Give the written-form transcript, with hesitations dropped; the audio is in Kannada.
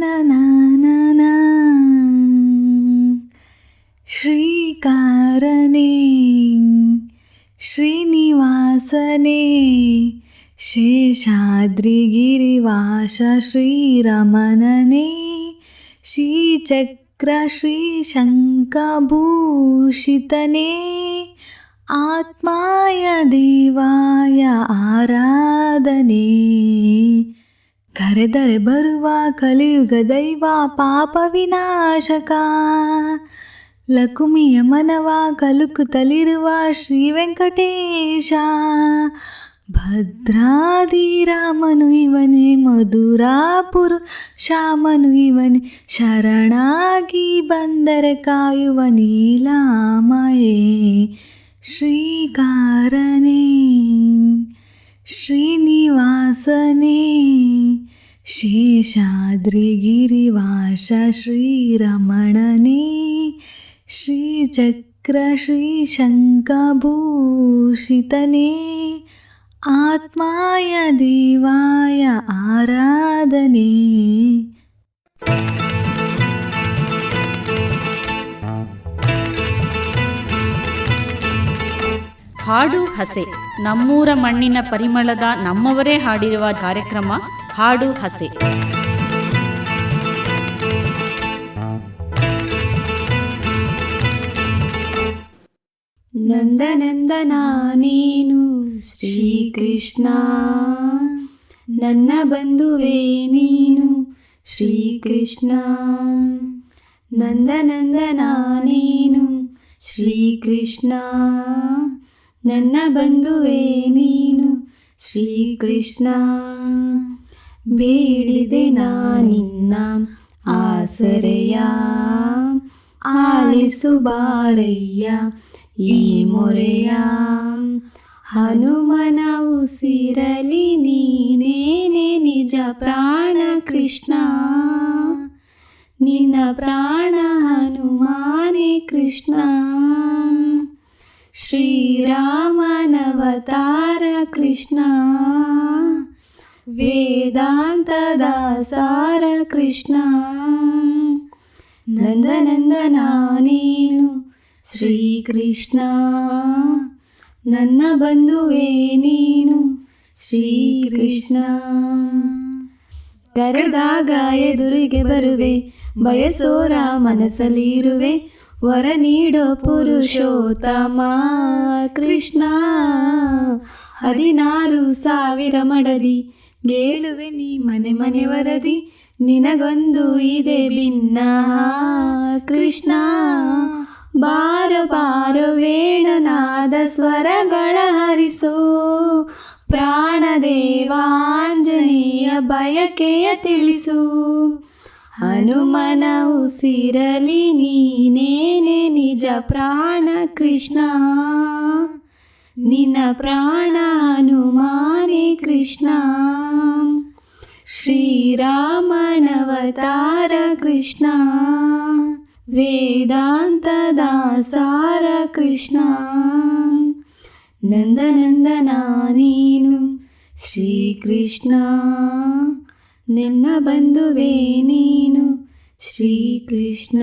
ನನ ಶ್ರೀಕಾರನೇ ಶ್ರೀನಿವಾಸನೇ ಶೇಷಾದ್ರಿಗಿರಿವಾಸ ಶ್ರೀರಮಣನೇ ಶ್ರೀಚಕ್ರ ಶ್ರೀಶಂಖಭೂಷಿತನೇ ಆತ್ಮಾಯ ದೇವಾಯ ಆರಾಧನೆ. ಕರೆದರೆ ಬರುವ ಕಲಿಯುಗ ದೈವ ಪಾಪ ವಿನಾಶಕ ಲಕುಮಿಯ ಮನವ ಕಲುಕುತ್ತಲಿರುವ ಶ್ರೀ ವೆಂಕಟೇಶ. ಭದ್ರಾದಿರಾಮನು ಇವನೇ ಮಧುರಾಪುರ ಶ್ಯಾಮನು ಇವನೇ ಶರಣಾಗಿ ಬಂದರೆ ಕಾಯುವ ನೀಲಾಮಯೇ. ಶ್ರೀಕಾರನೇ ಶ್ರೀನಿವಾಸನೇ ಶೇಷಾದ್ರಿಗಿರಿವಾಸ ಶ್ರೀರಮಣನೇ ಶ್ರೀಚಕ್ರ ಶ್ರೀಶಂಖಭೂಷಿತನೇ ಆತ್ಮಾಯ ದೇವಾಯ ಆರಾಧನೆ. ಹಾಡು ಹಸೆ ನಮ್ಮೂರ ಮಣ್ಣಿನ ಪರಿಮಳದ ನಮ್ಮವರೇ ಹಾಡಿರುವ ಕಾರ್ಯಕ್ರಮ ಹಾಡು ಹಸೆ. ನಂದನಂದನ ನೀನು ಶ್ರೀಕೃಷ್ಣ, ನನ್ನ ಬಂಧುವೇ ನೀನು ಶ್ರೀಕೃಷ್ಣ. ನಂದನಂದನ ನೀನು ಶ್ರೀಕೃಷ್ಣ, ನನ್ನ ಬಂಧುವೇ ನೀನು ಶ್ರೀಕೃಷ್ಣ. ಬೇಡಿದೆ ನಾನಿನ್ನ ಆಸರೆಯ, ಆಲಿಸು ಬಾರಯ್ಯ ಈ ಮೊರೆಯ. ಹನುಮನ ಉಸಿರಲಿ ನೀನೇನೆ ನಿಜ ಪ್ರಾಣ ಕೃಷ್ಣ, ನಿನ್ನ ಪ್ರಾಣ ಹನುಮಾನೇ ಕೃಷ್ಣ. ಶ್ರೀರಾಮನವತಾರ ಕೃಷ್ಣ, ವೇದಾಂತದ ಸಾರ ಕೃಷ್ಣ. ನಂದನಂದನ ನೀನು ಶ್ರೀಕೃಷ್ಣ, ನನ್ನ ಬಂಧುವೇ ನೀನು ಶ್ರೀಕೃಷ್ಣ. ಕರೆದಾಗ ಎದುರಿಗೆ ಬರುವೆ, ಬಯಸೋರ ಮನಸ್ಸಲ್ಲಿ ಇರುವೆ, ವರ ನೀಡೋ ಪುರುಷೋತ್ತಮ ಕೃಷ್ಣ. 16,000 ಮಡದಿ ಗೇಳುವೆ ನೀ ಮನೆ ಮನೆ ವರದಿ, ನಿನಗೊಂದು ಇದೆ ಭಿನ್ನ ಕೃಷ್ಣ. ಬಾರೋ ಬಾರೋ ವೇಣುನಾದ ಸ್ವರಗಳ ಹರಿಸೋ, ಪ್ರಾಣದೇವಾಂಜನೇಯ ಬಯಕೆಯ ತಿಳಿಸು. ಹನುಮನ ಉಸಿರಲಿ ನೀನೇನೆ ನಿಜ ಪ್ರಾಣ ಕೃಷ್ಣ, ನಿನ್ನ ಪ್ರಾಣ ಹನುಮಾನೇ ಕೃಷ್ಣ. ಶ್ರೀರಾಮನವತಾರ ಕೃಷ್ಣ, ವೇದಾಂತದ ಸಾರ ಕೃಷ್ಣ. ನಂದನಂದನ ನೀನು ಶ್ರೀಕೃಷ್ಣ, ನಿನ್ನ ಬಂಧುವೇ ನೀನು ಶ್ರೀಕೃಷ್ಣ.